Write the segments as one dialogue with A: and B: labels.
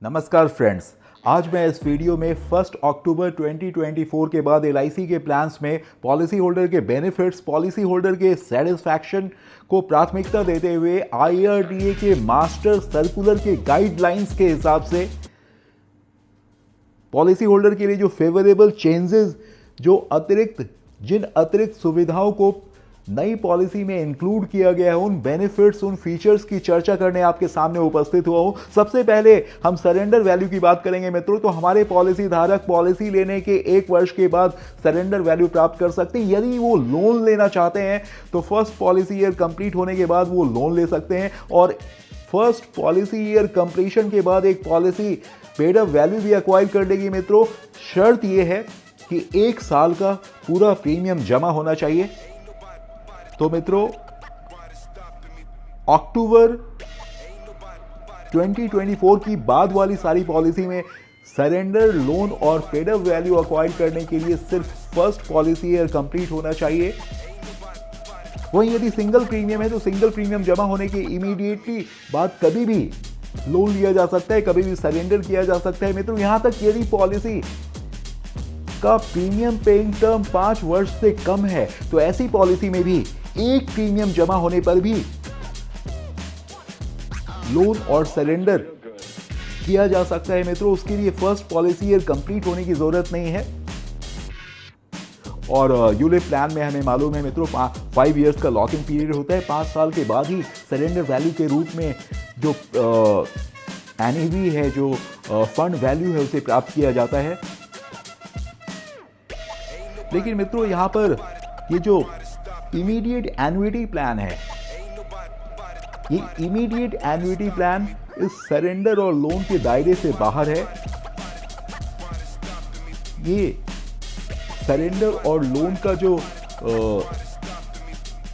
A: नमस्कार फ्रेंड्स, आज मैं इस वीडियो में 1 अक्टूबर 2024 के बाद एलआईसी के प्लान्स में पॉलिसी होल्डर के बेनिफिट्स, पॉलिसी होल्डर के सेटिस्फैक्शन को प्राथमिकता देते हुए आईआरडीए के मास्टर सर्कुलर के गाइडलाइंस के हिसाब से पॉलिसी होल्डर के लिए जो फेवरेबल चेंजेस, जिन अतिरिक्त सुविधाओं को नई पॉलिसी में इंक्लूड किया गया है, उन बेनिफिट्स, उन फीचर्स की चर्चा करने आपके सामने उपस्थित हुआ हूं। सबसे पहले हम सरेंडर वैल्यू की बात करेंगे मित्रों। तो हमारे पॉलिसी धारक पॉलिसी लेने के 1 वर्ष के बाद सरेंडर वैल्यू प्राप्त कर सकते हैं। यदि वो लोन लेना चाहते हैं तो फर्स्ट पॉलिसी ईयर कंप्लीट होने के बाद वो लोन ले सकते हैं, और फर्स्ट पॉलिसी ईयर कंप्लीशन के बाद एक पॉलिसी पेड अप वैल्यू भी एक्वायर कर लेगी मित्रों। शर्त यह है कि 1 साल का पूरा प्रीमियम जमा होना चाहिए। तो मित्रों, अक्टूबर 2024 की बाद वाली सारी पॉलिसी में सरेंडर, लोन और पेड अप वैल्यू एक्वायर करने के लिए सिर्फ फर्स्ट पॉलिसी ईयर कंप्लीट होना चाहिए। वहीं यदि सिंगल प्रीमियम है तो सिंगल प्रीमियम जमा होने के इमीडिएटली बाद कभी भी लोन लिया जा सकता है, कभी भी सरेंडर किया जा सकता है मित्रों। यहां तक यदि पॉलिसी का प्रीमियम पेइंग टर्म 5 वर्ष से कम है तो ऐसी पॉलिसी में भी एक प्रीमियम जमा होने पर भी लोन और सरेंडर किया जा सकता है मित्रों। उसके लिए फर्स्ट पॉलिसी ईयर कंप्लीट होने की जरूरत नहीं है। और यूलिप प्लान में हमें मालूम है मित्रों 5 इयर्स का लॉकिंग पीरियड होता है। 5 साल के बाद ही सरेंडर वैल्यू के रूप में जो एनईवी है, जो फंड वैल्यू है, उसे प्राप्त किया जाता है। लेकिन मित्रों यहां पर ये जो इमीडिएट एन्युटी प्लान है, ये इमीडिएट एन्युटी प्लान इस सरेंडर और लोन के दायरे से बाहर है। ये सरेंडर और लोन का जो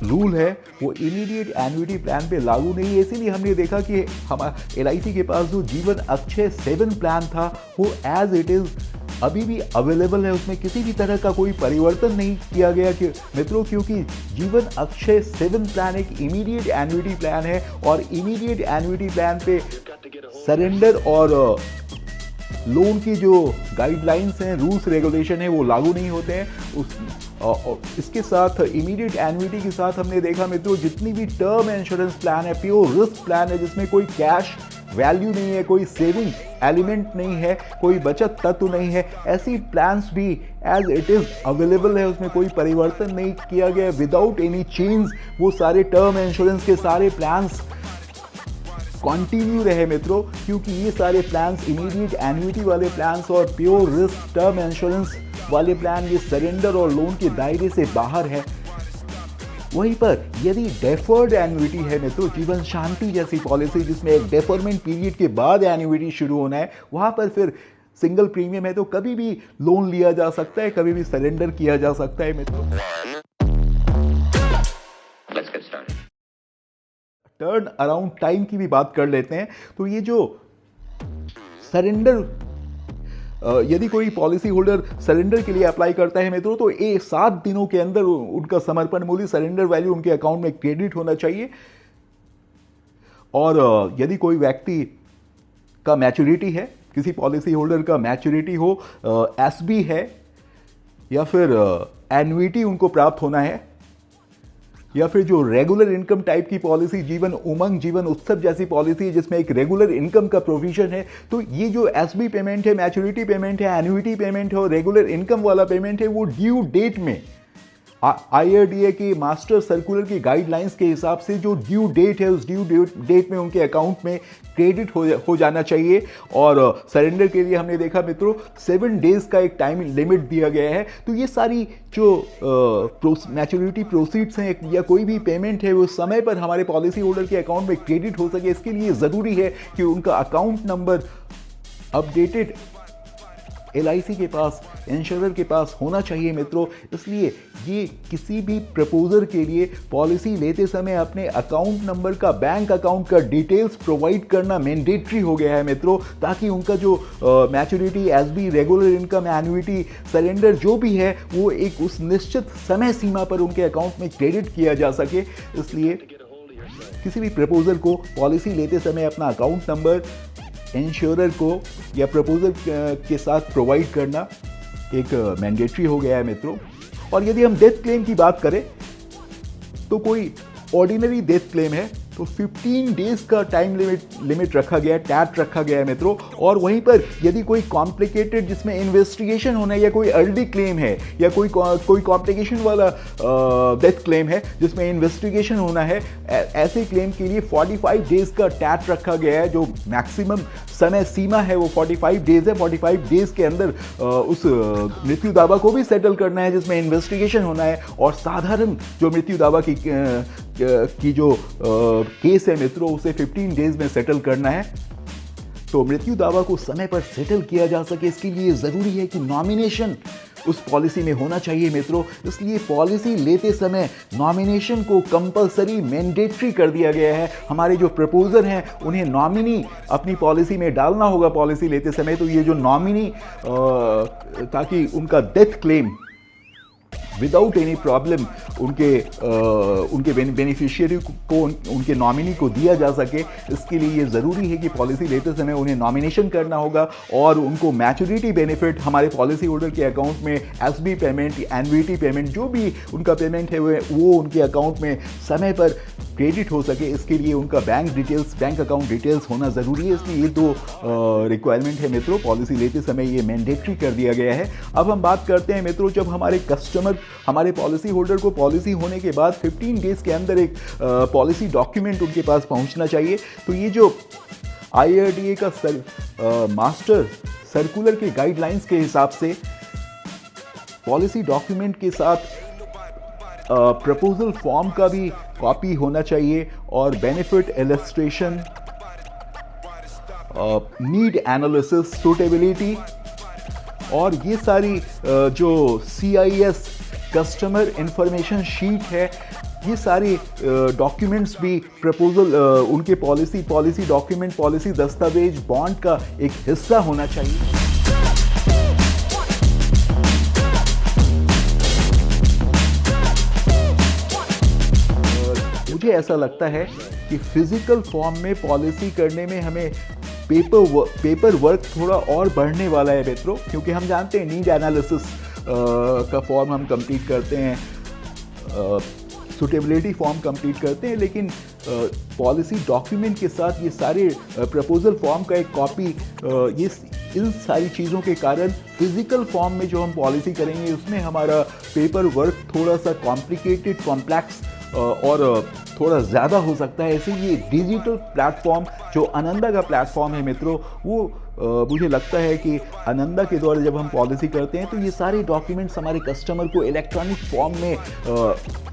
A: रूल है वो इमीडिएट एन्युटी प्लान पे लागू नहीं है। इसीलिए हमने देखा कि हम एलआईसी के पास जो जीवन अक्षय 7 प्लान था वो एज इट इज अभी भी अवेलेबल है। उसमें किसी भी तरह का कोई परिवर्तन नहीं किया गया कि मित्रों, क्योंकि जीवन अक्षय 7 प्लान एक इमीडिएट एन्युटी प्लान है और इमीडिएट एन्युटी प्लान पे सरेंडर और लोन की जो गाइडलाइंस हैं, रूल्स रेगुलेशन है, वो लागू नहीं होते हैं। इसके साथ इमीडिएट एन्युटी के साथ हमने देखा मित्रों जितनी भी टर्म इंश्योरेंस प्लान है, प्योर रिस्क प्लान है, जिसमें कोई कैश वैल्यू नहीं है, कोई सेविंग एलिमेंट नहीं है, कोई बचत तत्व नहीं है, ऐसी प्लान्स भी एज इट इज अवेलेबल है। उसमें कोई परिवर्तन नहीं किया गया, विदाउट एनी चेंज वो सारे टर्म इंश्योरेंस के सारे प्लान्स कंटिन्यू रहे मित्रों, क्योंकि ये सारे प्लान्स इमीडिएट एन्युटी वाले प्लान्स और प्योर रिस्क टर्म इंश्योरेंस वाले प्लान ये सरेंडर और लोन के दायरे से बाहर है। वहीं पर यदि डेफर्ड एन्युटी है मित्रों, जीवन शांति जैसी पॉलिसी जिसमें एक डेफरमेंट पीरियड के बाद एन्युटी शुरू होना है, वहां पर फिर सिंगल प्रीमियम है तो कभी भी लोन लिया जा सकता है, कभी भी सरेंडर किया जा सकता है मित्रों। टर्न अराउंड टाइम की भी बात कर लेते हैं। तो ये जो सरेंडर, यदि कोई पॉलिसी होल्डर सरेंडर के लिए अप्लाई करता है मित्रों तो 7 दिनों के अंदर उनका समर्पण मूल्य, सरेंडर वैल्यू उनके अकाउंट में क्रेडिट होना चाहिए। और यदि कोई व्यक्ति का मैच्योरिटी है, किसी पॉलिसी होल्डर का मैच्योरिटी हो, एसबी है या फिर एन्युटी उनको प्राप्त होना है, या फिर जो रेगुलर इनकम टाइप की पॉलिसी, जीवन उमंग, जीवन उत्सव जैसी पॉलिसी जिसमें एक रेगुलर इनकम का प्रोविजन है, तो ये जो एसबी पेमेंट है, मैच्योरिटी पेमेंट है, एन्युटी पेमेंट है और रेगुलर इनकम वाला पेमेंट है, वो ड्यू डेट में आईआरडीए के मास्टर सर्कुलर की गाइडलाइंस के हिसाब से जो ड्यू डेट है, उस ड्यू डेट में उनके अकाउंट में क्रेडिट हो जाना चाहिए। और सरेंडर के लिए हमने देखा मित्रों 7 डेज का एक टाइम लिमिट दिया गया है। तो ये सारी जो मैच्योरिटी प्रोसीड्स हैं या कोई भी पेमेंट है वो समय पर हमारे पॉलिसी होल्डर के अकाउंट में क्रेडिट हो सके, इसके लिए ज़रूरी है कि उनका अकाउंट नंबर अपडेटेड एलआईसी के पास, इंश्योरर के पास होना चाहिए मित्रों। इसलिए ये किसी भी प्रपोजर के लिए पॉलिसी लेते समय अपने अकाउंट नंबर का, बैंक अकाउंट का डिटेल्स प्रोवाइड करना मैंडेटरी हो गया है मित्रों, ताकि उनका जो maturity, SB, regular income, annuity, surrender जो भी है वो एक उस निश्चित समय सीमा पर उनके अकाउंट में क्रेडिट किया जा सके। इसलिए किसी भी प्रपोजल को पॉलिसी लेते समय अपना अकाउंट नंबर, इंश्योरर को या प्रपोजल के साथ प्रोवाइड करना एक मैंडेटरी हो गया है मित्रों। और यदि हम डेथ क्लेम की बात करें तो कोई ऑर्डिनरी डेथ क्लेम है तो 15 डेज का टाइम लिमिट रखा गया है, टैट रखा गया है मित्रों। और वहीं पर यदि कोई कॉम्प्लिकेटेड जिसमें इन्वेस्टिगेशन होना है या कोई अर्ली क्लेम है या कोई कॉम्प्लिकेशन वाला डेथ क्लेम है जिसमें इन्वेस्टिगेशन होना है, ऐसे क्लेम के लिए 45 डेज का टैट रखा गया है। जो मैक्सिमम समय सीमा है वो 45 डेज है। 45 डेज के अंदर उस मृत्यु दावा को भी सेटल करना है जिसमें इन्वेस्टिगेशन होना है। और साधारण जो मृत्यु दावा की जो केस है मित्रों उसे 15 डेज में सेटल करना है। तो मृत्यु दावा को समय पर सेटल किया जा सके इसके लिए ज़रूरी है कि नॉमिनेशन उस पॉलिसी में होना चाहिए मित्रों। इसलिए पॉलिसी लेते समय नॉमिनेशन को कंपलसरी मैंडेटरी कर दिया गया है। हमारे जो प्रपोजर हैं उन्हें नॉमिनी अपनी पॉलिसी में डालना होगा पॉलिसी लेते समय। तो ये जो नॉमिनी ताकि उनका death claim without any problem उनके बेनिफिशियरी को उनके नॉमिनी को दिया जा सके, इसके लिए ये ज़रूरी है कि पॉलिसी लेते समय उन्हें नॉमिनेशन करना होगा और उनको मैच्योरिटी बेनिफिट हमारे पॉलिसी होल्डर के अकाउंट में एसबी पेमेंट, एनवीटी पेमेंट, जो भी उनका पेमेंट है वो उनके अकाउंट में समय पर क्रेडिट हो सके। इसके लिए उनका बैंक अकाउंट डिटेल्स होना ज़रूरी है। इसलिए ये दो रिक्वायरमेंट है मित्रों, पॉलिसी लेते समय ये मैंडेटरी कर दिया गया है। अब हम बात करते हैं मित्रों, जब हमारे कस्टमर हमारे पॉलिसी होल्डर को पॉलिसी होने के बाद 15 डेज के अंदर एक पॉलिसी डॉक्यूमेंट उनके पास पहुंचना चाहिए। तो ये जो IRDA का मास्टर सर्कुलर के गाइडलाइंस के हिसाब से पॉलिसी डॉक्यूमेंट के साथ प्रपोजल फॉर्म का भी कॉपी होना चाहिए और benefit illustration, need analysis, suitability और ये सारी जो CIS कस्टमर इंफॉर्मेशन शीट है, ये सारे डॉक्यूमेंट्स भी प्रपोजल उनके पॉलिसी डॉक्यूमेंट, पॉलिसी दस्तावेज, बॉन्ड का एक हिस्सा होना चाहिए। मुझे ऐसा लगता है कि फिजिकल फॉर्म में पॉलिसी करने में हमें पेपर वर्क थोड़ा और बढ़ने वाला है मित्रों, क्योंकि हम जानते हैं नीड एनालिसिस का फॉर्म हम कंप्लीट करते हैं, सूटेबिलिटी फॉर्म कंप्लीट करते हैं, लेकिन पॉलिसी डॉक्यूमेंट के साथ ये सारे प्रपोजल फॉर्म का एक कॉपी, ये इन सारी चीज़ों के कारण फिजिकल फॉर्म में जो हम पॉलिसी करेंगे उसमें हमारा पेपर वर्क थोड़ा सा कॉम्प्लिकेटेड, कॉम्प्लेक्स और थोड़ा ज़्यादा हो सकता है। ऐसे ये डिजिटल प्लेटफॉर्म जो आनंदा का प्लेटफॉर्म है मित्रों, वो मुझे लगता है कि आनंदा के द्वारा जब हम पॉलिसी करते हैं तो ये सारे डॉक्यूमेंट्स हमारे कस्टमर को इलेक्ट्रॉनिक फॉर्म में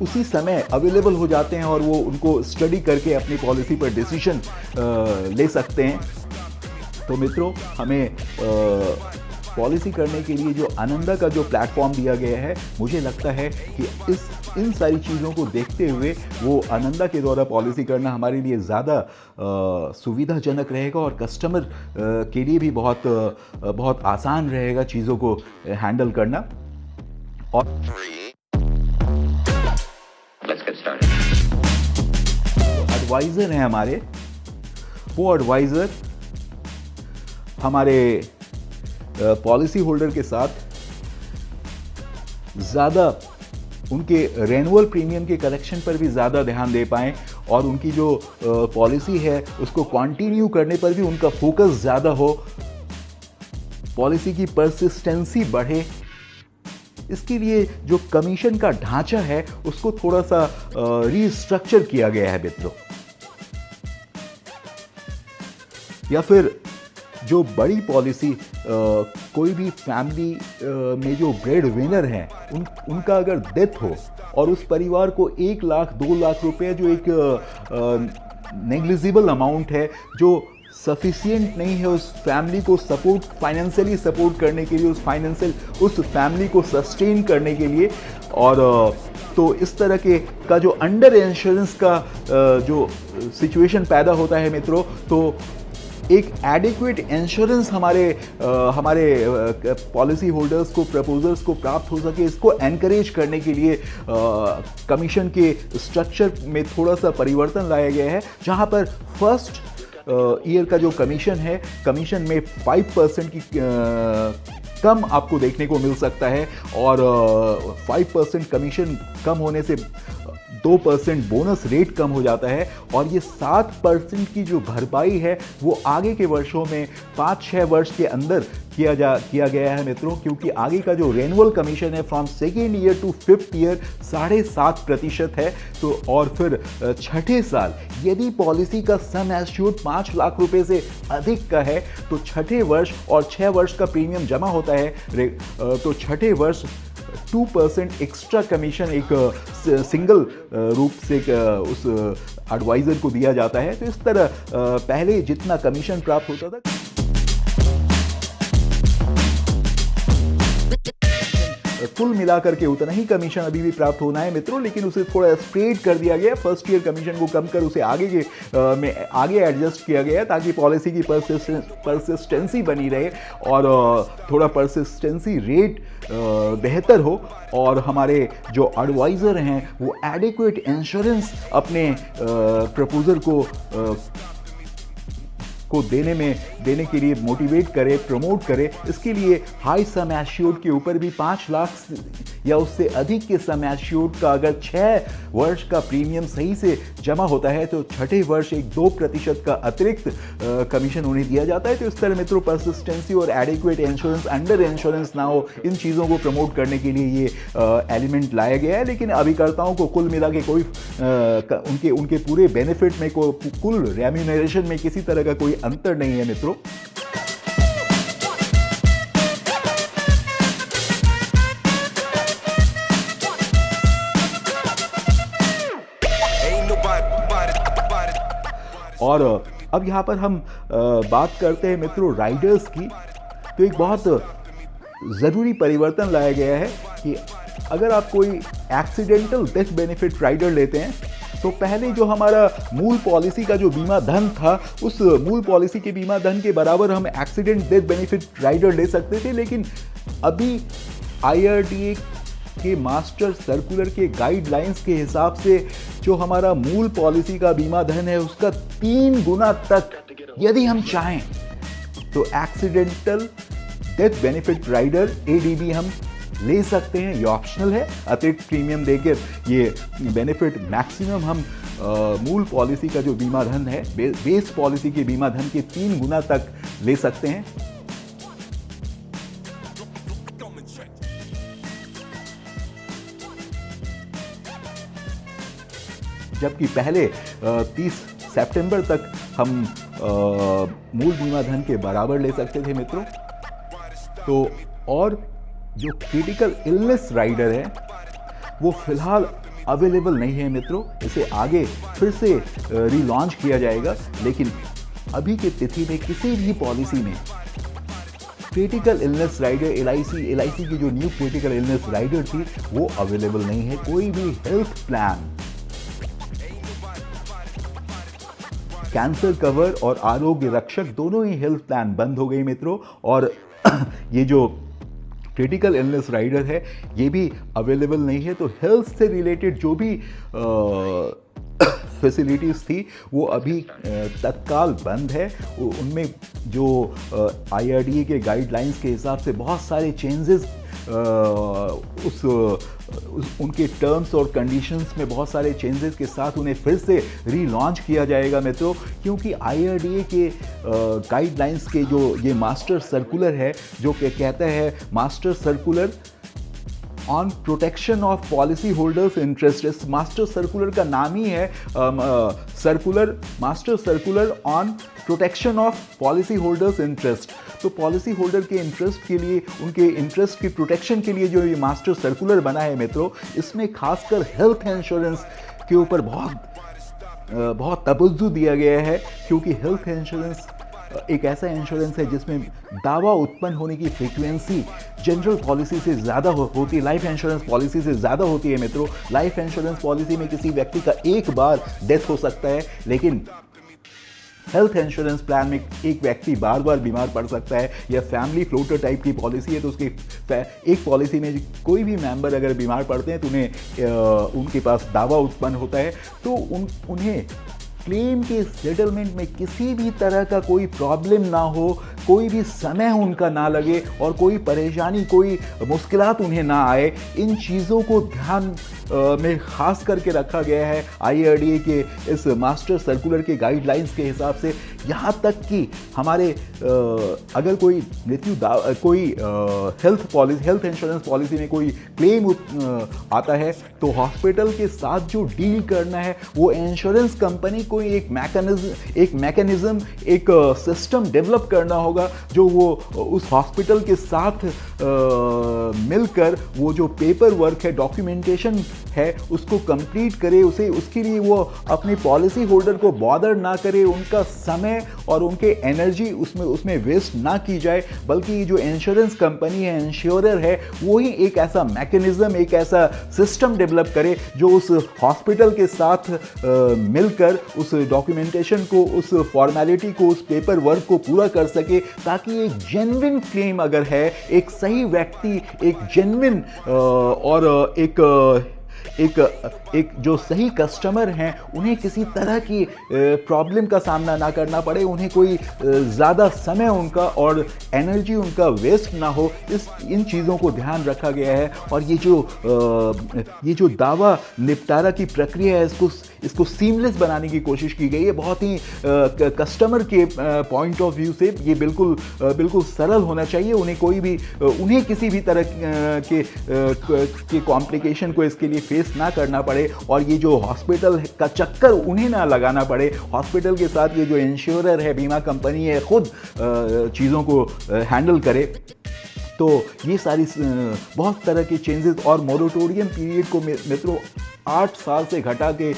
A: उसी समय अवेलेबल हो जाते हैं और वो उनको स्टडी करके अपनी पॉलिसी पर डिसीजन ले सकते हैं। तो मित्रों, हमें पॉलिसी करने के लिए जो आनंदा का जो प्लेटफॉर्म दिया गया है, मुझे लगता है कि इन सारी चीज़ों को देखते हुए वो आनंदा के द्वारा पॉलिसी करना हमारे लिए ज़्यादा सुविधाजनक रहेगा और कस्टमर के लिए भी बहुत आसान रहेगा चीज़ों को हैंडल करना। और एडवाइज़र हैं हमारे, वो एडवाइज़र हमारे पॉलिसी होल्डर के साथ ज़्यादा उनके रेनुअल प्रीमियम के कलेक्शन पर भी ज़्यादा ध्यान दे पाएँ और उनकी जो पॉलिसी है उसको कंटिन्यू करने पर भी उनका फोकस ज़्यादा हो, पॉलिसी की परसिस्टेंसी बढ़े। इसके लिए जो कमीशन का ढांचा है उसको थोड़ा सा रीस्ट्रक्चर किया गया है मित्रों। या फिर जो बड़ी पॉलिसी कोई भी फैमिली में जो ब्रेड विनर हैं उनका अगर डेथ हो और उस परिवार को 1 लाख 2 लाख रुपए जो एक नेग्लिजिबल अमाउंट है, जो सफिशिएंट नहीं है उस फैमिली को फाइनेंशियली सपोर्ट करने के लिए, उस फैमिली को सस्टेन करने के लिए, और तो इस तरह का जो अंडर इंश्योरेंस का जो सिचुएशन पैदा होता है मित्रों, तो एक एडिक्वेट इंश्योरेंस हमारे पॉलिसी होल्डर्स को, प्रपोजर्स को प्राप्त हो सके, इसको एनकरेज करने के लिए कमीशन के स्ट्रक्चर में थोड़ा सा परिवर्तन लाया गया है, जहां पर फर्स्ट ईयर का जो कमीशन है, कमीशन में 5% की कम आपको देखने को मिल सकता है, और 5% कमीशन कम होने से 2% बोनस रेट कम हो जाता है, और ये 7% की जो भरपाई है वो आगे के वर्षों में 5-6 वर्ष के अंदर किया गया है मित्रों, क्योंकि आगे का जो रेनुअल कमीशन है from second year to 5th year 7.5% है। तो और फिर छठे साल यदि पॉलिसी का सम एश्योर्ड 5 लाख रुपए से अधिक का है तो छठे वर्ष और 6 वर्ष का प्रीमियम जमा होता है, तो छठे वर्ष 2% एक्स्ट्रा कमीशन एक सिंगल रूप से उस एडवाइजर को दिया जाता है। तो इस तरह पहले जितना कमीशन प्राप्त होता था, कुल मिलाकर के उतना ही कमीशन अभी भी प्राप्त होना है मित्रों, लेकिन उसे थोड़ा स्प्रेड कर दिया गया। फर्स्ट ईयर कमीशन को कम कर उसे आगे एडजस्ट किया गया ताकि पॉलिसी की परसिस्टेंसी बनी रहे और थोड़ा परसिस्टेंसी रेट बेहतर हो, और हमारे जो एडवाइज़र हैं वो एडिक्वेट इंश्योरेंस अपने प्रपोजल को देने के लिए मोटिवेट करे, प्रमोट करे। इसके लिए हाई सम एश्योर्ड के ऊपर भी 5 लाख या उससे अधिक के सम एश्योर्ड का अगर 6 वर्ष का प्रीमियम सही से जमा होता है तो छठे वर्ष एक 2% का अतिरिक्त कमीशन उन्हें दिया जाता है। तो इस तरह मित्रों परसिस्टेंसी और एडिक्वेट इंश्योरेंस, अंडर इंश्योरेंस ना हो, इन चीज़ों को प्रमोट करने के लिए ये एलिमेंट लाया गया है। लेकिन अभिकर्ताओं को कुल मिला के कोई उनके पूरे बेनिफिट में कुल रेम्यूनरेशन में किसी तरह का कोई अंतर नहीं है मित्रों। और अब यहाँ पर हम बात करते हैं मित्रों राइडर्स की। तो एक बहुत ज़रूरी परिवर्तन लाया गया है कि अगर आप कोई एक्सीडेंटल डेथ बेनिफिट राइडर लेते हैं तो पहले जो हमारा मूल पॉलिसी का जो बीमा धन था, उस मूल पॉलिसी के बीमा धन के बराबर हम एक्सीडेंट डेथ बेनिफिट राइडर ले सकते थे। लेकिन अभी IRDA के मास्टर सर्कुलर के गाइडलाइंस के हिसाब से जो हमारा मूल पॉलिसी का बीमा धन है उसका 3 गुना तक यदि हम चाहें तो accidental death benefit rider ADB हम ले सकते हैं। ये ऑप्शनल है, अतिरिक्त प्रीमियम देकर ये बेनिफिट मैक्सिमम हम मूल पॉलिसी का जो बीमा धन है, बेस पॉलिसी के बीमा धन के 3 गुना तक ले सकते हैं। जबकि पहले 30 सितंबर तक हम मूल बीमा धन के बराबर ले सकते थे मित्रों। तो और जो क्रिटिकल इलनेस राइडर है वो फिलहाल अवेलेबल नहीं है मित्रों, इसे आगे फिर से रीलॉन्च किया जाएगा। लेकिन अभी की तिथि में किसी भी पॉलिसी में क्रिटिकल इलनेस राइडर LIC की जो न्यू क्रिटिकल इलनेस राइडर थी वो अवेलेबल नहीं है। कोई भी हेल्थ प्लान, कैंसर कवर और आरोग्य रक्षक दोनों ही हेल्थ प्लान बंद हो गई मित्रों। और ये जो क्रिटिकल इलनेस राइडर है ये भी अवेलेबल नहीं है। तो हेल्थ से रिलेटेड जो भी फैसिलिटीज़ थी वो अभी तत्काल बंद है। उनमें जो IRDA के गाइडलाइंस के हिसाब से बहुत सारे चेंजेस उनके टर्म्स और कंडीशंस में बहुत सारे चेंजेस के साथ उन्हें फिर से रीलॉन्च किया जाएगा मित्रों, क्योंकि IRDA के गाइडलाइंस के जो ये मास्टर सर्कुलर है जो कि कहता है master circular on protection of policy holders interest. इस मास्टर सर्कुलर का नाम ही है master circular on protection of policy holders interest. तो पॉलिसी होल्डर के इंटरेस्ट के लिए, उनके इंटरेस्ट की प्रोटेक्शन के लिए जो ये मास्टर सर्कुलर बना है मित्रों, इसमें खासकर हेल्थ इंश्योरेंस के ऊपर बहुत तवज्जो दिया गया है। क्योंकि हेल्थ इंश्योरेंस एक ऐसा इंश्योरेंस है जिसमें दावा उत्पन्न होने की फ्रीक्वेंसी जनरल पॉलिसी से ज़्यादा होती है, लाइफ इंश्योरेंस पॉलिसी से ज़्यादा होती है मित्रों। लाइफ इंश्योरेंस पॉलिसी में किसी व्यक्ति का एक बार डेथ हो सकता है, लेकिन हेल्थ इंश्योरेंस प्लान में एक व्यक्ति बार बार बीमार पड़ सकता है। या फैमिली फ्लोटर टाइप की पॉलिसी है तो उसकी एक पॉलिसी में कोई भी मेंबर अगर बीमार पड़ते हैं तो उन्हें उनके पास दावा उत्पन्न होता है तो उन्हें क्लेम के सेटलमेंट में किसी भी तरह का कोई प्रॉब्लम ना हो, कोई भी समय उनका ना लगे और कोई परेशानी, कोई मुश्किलात उन्हें ना आए, इन चीज़ों को ध्यान में खास करके रखा गया है IRDA के इस मास्टर सर्कुलर के गाइडलाइंस के हिसाब से। यहाँ तक कि हमारे अगर कोई कोई हेल्थ इंश्योरेंस पॉलिसी में कोई क्लेम आता है तो हॉस्पिटल के साथ जो डील करना है वो इंश्योरेंस कंपनी को एक मैकेनिज्म, एक सिस्टम डेवलप करना होगा जो वो उस हॉस्पिटल के साथ मिलकर वो जो पेपर वर्क है, डॉक्यूमेंटेशन है, उसको कंप्लीट करे, उसके लिए वो अपनी पॉलिसी होल्डर को बॉदर ना करे, उनका समय और उनके एनर्जी उसमें वेस्ट ना की जाए, बल्कि जो इंश्योरेंस कंपनी है, इंश्योरर है, वो ही एक ऐसा मैकेनिज्म, एक ऐसा सिस्टम डेवलप करे जो उस हॉस्पिटल के साथ मिलकर उस डॉक्यूमेंटेशन को, उस फॉर्मेलिटी को, उस पेपर वर्क को पूरा कर सके, ताकि एक जेन्युइन क्लेम अगर है, एक सही व्यक्ति, एक जेन्युइन और एक जो सही कस्टमर हैं उन्हें किसी तरह की प्रॉब्लम का सामना ना करना पड़े, उन्हें कोई ज़्यादा समय उनका और एनर्जी उनका वेस्ट ना हो, इन चीज़ों को ध्यान रखा गया है। और ये जो दावा निपटारा की प्रक्रिया है, इसको सीमलेस बनाने की कोशिश की गई है। बहुत ही कस्टमर के पॉइंट ऑफ व्यू से ये बिल्कुल सरल होना चाहिए। उन्हें किसी भी तरह के कॉम्प्लिकेशन को इसके लिए फेस ना करना पड़े और ये जो हॉस्पिटल का चक्कर उन्हें ना लगाना पड़े। हॉस्पिटल के साथ ये जो इंश्योरर है, बीमा कंपनी है, खुद चीज़ों को हैंडल करे। तो ये सारी बहुत तरह के चेंजेस और मोरेटोरियम पीरियड को मित्रों 8 साल से घटा के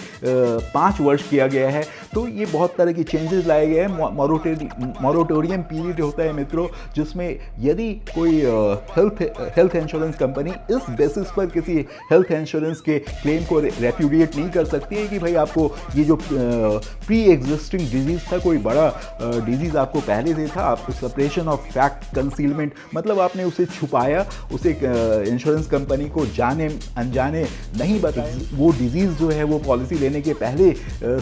A: 5 वर्ष किया गया है। तो ये बहुत तरह की चेंजेस लाए गए हैं। मोरेटोरियम पीरियड होता है मित्रों, जिसमें यदि कोई हेल्थ इंश्योरेंस कंपनी इस बेसिस पर किसी हेल्थ इंश्योरेंस के क्लेम को रेप्यूडिएट नहीं कर सकती है कि भाई आपको ये जो प्री एग्जिस्टिंग डिजीज़ था, कोई बड़ा डिजीज़ आपको पहले से था, आपको सेपरेशन ऑफ फैक्ट कंसीलमेंट, मतलब आपने उसे छुपाया, उसे इंश्योरेंस कंपनी को जाने अनजाने नहीं बताया, वो डिजीज़ जो है वो पॉलिसी लेने के पहले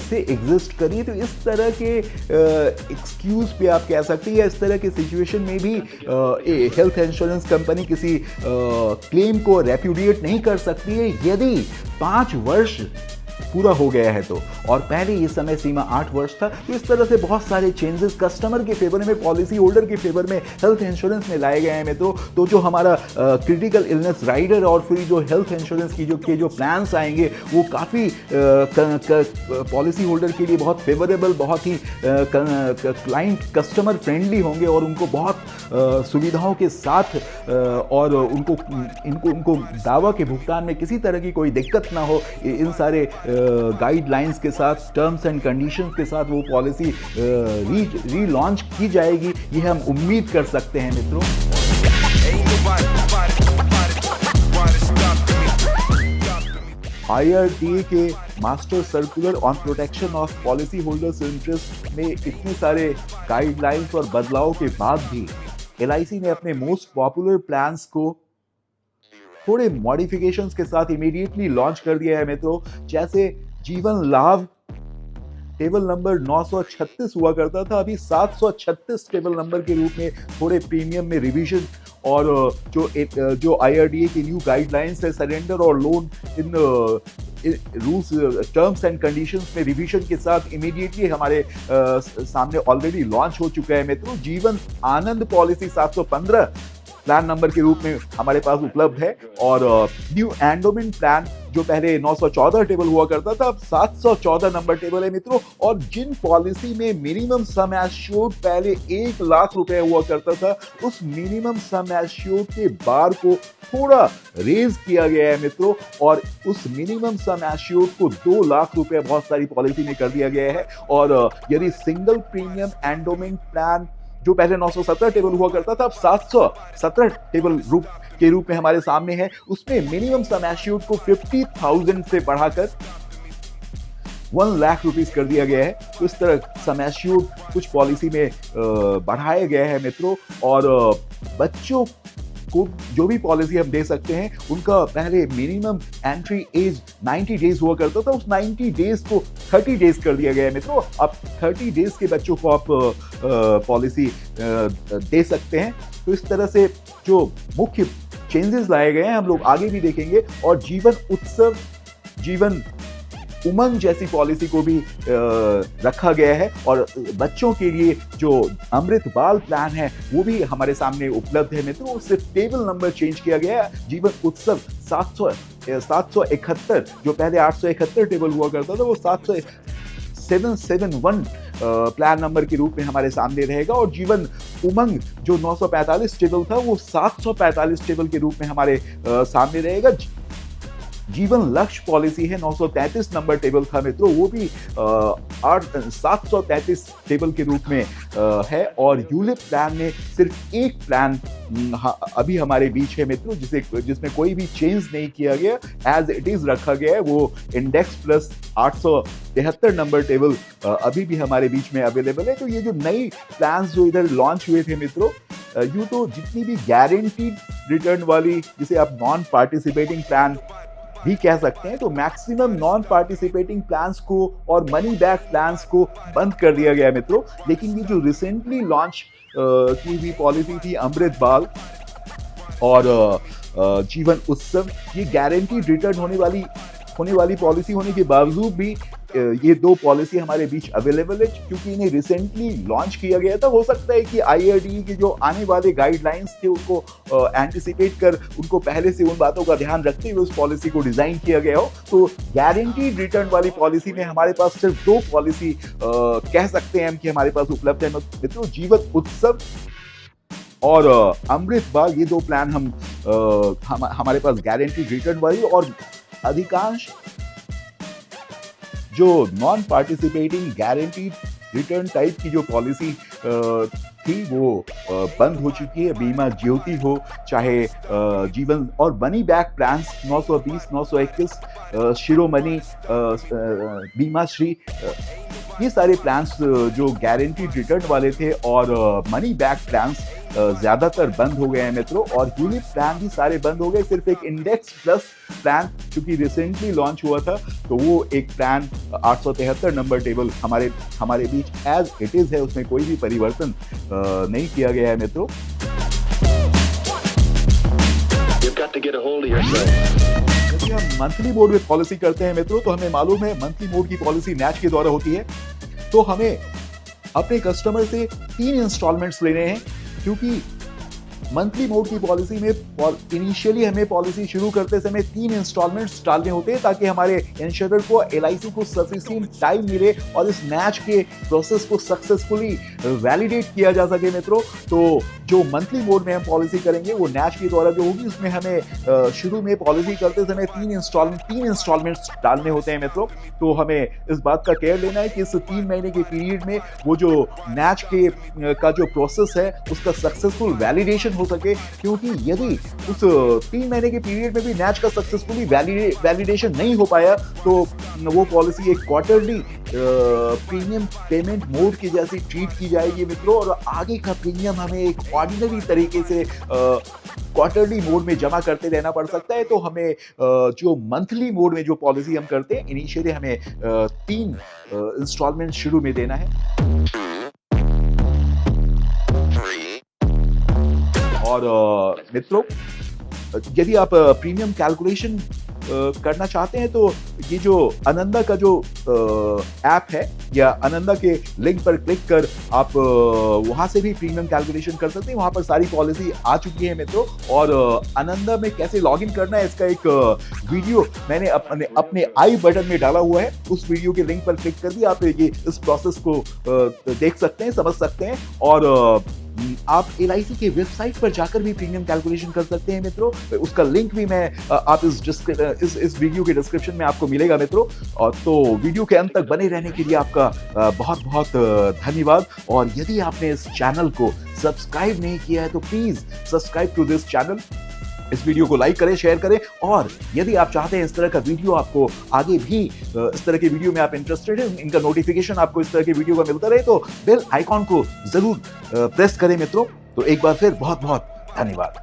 A: से एग्जिस्ट करी। तो इस तरह के एक्सक्यूज़ पे आप कह सकते हैं, या इस तरह के सिचुएशन में भी हेल्थ इंश्योरेंस कंपनी किसी क्लेम को रेप्यूडिएट नहीं कर सकती है यदि 5 वर्ष पूरा हो गया है तो, और पहले ये समय सीमा 8 वर्ष था। तो इस तरह से बहुत सारे चेंजेस कस्टमर के फेवर में, पॉलिसी होल्डर के फेवर में हेल्थ इंश्योरेंस में लाए गए हैं मित्रों। तो जो हमारा क्रिटिकल इलनेस राइडर और फिर जो हेल्थ इंश्योरेंस की जो प्लान्स आएंगे वो काफ़ी पॉलिसी होल्डर के लिए बहुत फेवरेबल, बहुत ही क्लाइंट कस्टमर फ्रेंडली होंगे और उनको बहुत सुविधाओं के साथ और उनको दावा के भुगतान में किसी तरह की कोई दिक्कत ना हो, इन सारे गाइडलाइंस के साथ, टर्म्स एंड कंडीशंस के साथ वो पॉलिसी रीलॉन्च की जाएगी, ये हम उम्मीद कर सकते हैं मित्रों। IRDA के master circular on protection of policy holders interest में इतने सारे गाइडलाइंस और बदलाव के बाद भी LIC ने अपने मोस्ट पॉपुलर प्लान्स को थोड़े मॉडिफिकेशंस के साथ इमीडिएटली लॉन्च कर दिया है मित्रों। जैसे जीवन लाभ टेबल नंबर 936 हुआ करता था, अभी 736 टेबल नंबर के रूप में थोड़े प्रीमियम में रिवीजन, और जो IRDA की न्यू गाइडलाइंस है सरेंडर और loan in rules, terms and conditions में रिवीजन के साथ इमीडिएटली हमारे सामने ऑलरेडी लॉन्च हो चुका है मित्रों। Jeevan Anand policy 715 plan number के रूप में हमारे पास उपलब्ध है, और न्यू एंडोमेंट प्लान जो पहले 914 टेबल हुआ करता था अब 714 नंबर टेबल है मित्रों। और जिन पॉलिसी में मिनिमम सम एश्योर्ड पहले 1 लाख रुपए हुआ करता था, उस मिनिमम सम एश्योर्ड के बार को थोड़ा रेज किया गया है मित्रों, और उस मिनिमम सम एश्योर्ड को 2 लाख रुपए बहुत सारी पॉलिसी में कर दिया गया है। और यदि सिंगल प्रीमियम एंडोमेंट प्लान जो पहले 917 टेबल हुआ करता था अब 717 टेबल के रूप में हमारे सामने है, उसमें मिनिमम सम एश्योर्ड को 50,000 से बढ़ाकर 1 लाख रुपीस कर दिया गया है। तो इस तरह सम एश्योर्ड कुछ पॉलिसी में बढ़ाया गया है मित्रों। और बच्चों को जो भी पॉलिसी हम दे सकते हैं उनका पहले मिनिमम एंट्री एज 90 डेज हुआ करता था, उस 90 डेज को 30 डेज कर दिया गया है मित्रों। अब 30 डेज के बच्चों को आप पॉलिसी दे सकते हैं। तो इस तरह से जो मुख्य चेंजेस लाए गए हैं हम लोग आगे भी देखेंगे, और जीवन उत्सव, जीवन उमंग जैसी पॉलिसी को भी रखा गया है। और बच्चों के लिए जो अमृत बाल प्लान है वो भी हमारे सामने उपलब्ध है मित्रों। सिर्फ टेबल नंबर चेंज किया गया है। जीवन उत्सव 771 जो पहले 871 टेबल हुआ करता था वो 771 प्लान नंबर के रूप में हमारे सामने रहेगा। और जीवन उमंग जो 945 टेबल था वो 745 टेबल के रूप में हमारे सामने रहेगा। जीवन लक्ष्य पॉलिसी है 933 नंबर टेबल था मित्रों, वो भी 733 टेबल के रूप में है। और यूलिप प्लान में सिर्फ एक प्लान अभी हमारे बीच है मित्रों, जिसमें कोई भी चेंज नहीं किया गया, एज इट इज रखा गया है। वो इंडेक्स प्लस 873 नंबर टेबल अभी भी हमारे बीच में अवेलेबल है। तो ये जो नई प्लान्स जो इधर लॉन्च हुए थे मित्रों, यूं तो जितनी भी गारंटीड रिटर्न वाली, जिसे आप नॉन पार्टिसिपेटिंग प्लान भी कह सकते हैं, तो मैक्सिमम नॉन पार्टिसिपेटिंग प्लान्स को और मनी बैक प्लान्स को बंद कर दिया गया मित्रों। लेकिन ये जो रिसेंटली लॉन्च की हुई पॉलिसी थी अमृत बाल और जीवन उत्सव, ये गारंटीड रिटर्न होने वाली पॉलिसी होने के बावजूद भी ये दो पॉलिसी हमारे बीच अवेलेबल है, क्योंकि इन्हें रिसेंटली लॉन्च किया गया था। हो सकता है कि IRDAI के जो आने वाले गाइडलाइंस थे उनको एंटिसिपेट कर उनको पहले से उन बातों का ध्यान रखते हुए उस पॉलिसी को डिजाइन किया गया हो। तो गारंटीड रिटर्न वाली पॉलिसी में हमारे पास सिर्फ दो पॉलिसी कह सकते हैं हम कि हमारे पास उपलब्ध है मित्रों, जीवन उत्सव और अमृत बाल। ये दो प्लान हमारे पास गारंटीड रिटर्न वाली, और अधिकांश जो non participating guaranteed return type की जो पॉलिसी थी वो बंद हो चुकी है। बीमा ज्योति हो, चाहे जीवन और मनी बैक प्लान्स 920, 921, शिरोमणि, बीमा श्री, ये सारे प्लान्स जो गारंटीड रिटर्न वाले थे और मनी बैक प्लान्स ज्यादातर बंद हो गए हैं मित्रों। और यूनिट प्लान भी सारे बंद हो गए। सिर्फ एक इंडेक्स प्लस प्लान चूंकि रिसेंटली लॉन्च हुआ था, तो वो एक प्लान 873 नंबर टेबल हमारे बीच एज इट इज है, उसमें कोई भी परिवर्तन नहीं किया गया है मित्रों। यदि हम मंथली मोड में पॉलिसी करते हैं मित्रों, तो हमें मालूम है मंथली मोड की पॉलिसी नैच के द्वारा होती है। तो हमें अपने कस्टमर से 3 इंस्टॉलमेंट्स लेने हैं, क्योंकि मंथली मोड की पॉलिसी में इनिशियली हमें पॉलिसी शुरू करते समय 3 इंस्टॉलमेंट्स डालने होते हैं, ताकि हमारे इंश्योरर को LIC को सफिशिएंट टाइम मिले और इस मैच के प्रोसेस को सक्सेसफुली वैलिडेट किया जा सके मित्रों। तो जो मंथली मोड में हम पॉलिसी करेंगे वो नैच के द्वारा जो होगी, उसमें हमें शुरू में पॉलिसी करते समय 3 इंस्टॉलमेंट्स डालने होते हैं मित्रों। तो हमें इस बात का केयर लेना है कि इस 3 महीने के पीरियड में वो जो नैच का जो प्रोसेस है उसका सक्सेसफुल वैलिडेशन हो सके, क्योंकि यदि उस 3 महीने के पीरियड में भी नैच का सक्सेसफुली वैलिडेशन नहीं हो पाया, तो वो पॉलिसी एक क्वार्टरली प्रीमियम पेमेंट मोड की जैसी ट्रीट की जाएगी मित्रों। और आगे का प्रीमियम हमें एक ऑर्डिनरी तरीके से क्वार्टरली मोड में जमा करते रहना पड़ सकता है। तो हमें जो मंथली मोड में जो पॉलिसी हम करते हैं, इनिशियली हमें 3 इंस्टॉलमेंट शुरू में देना है। और मित्रों, यदि आप प्रीमियम कैलकुलेशन करना चाहते हैं, तो ये जो आनंदा का जो ऐप है, या आनंदा के लिंक पर क्लिक कर आप वहां से भी प्रीमियम कैलकुलेशन कर सकते हैं। वहां पर सारी पॉलिसी आ चुकी है मित्रों। और आनंदा में कैसे लॉगिन करना है, इसका एक वीडियो मैंने अपने आई बटन में डाला हुआ है। उस वीडियो के लिंक पर क्लिक कर भी आप ये इस प्रोसेस को देख सकते हैं, समझ सकते हैं। और आप LIC के वेबसाइट पर जाकर भी प्रीमियम कैलकुलेशन कर सकते हैं मित्रों। उसका लिंक भी मैं आप इस वीडियो के डिस्क्रिप्शन में आपको मिलेगा मित्रों। और तो वीडियो के अंत तक बने रहने के लिए आपका बहुत बहुत धन्यवाद। और यदि आपने इस चैनल को सब्सक्राइब नहीं किया है, तो please subscribe to this channel. इस वीडियो को लाइक करें, शेयर करें। और यदि आप चाहते हैं इस तरह का वीडियो आपको आगे भी इस तरह के वीडियो में आप इंटरेस्टेड हैं, इनका नोटिफिकेशन आपको इस तरह के वीडियो का मिलता रहे, तो बेल आइकॉन को जरूर प्रेस करें मित्रों। तो एक बार फिर बहुत बहुत धन्यवाद।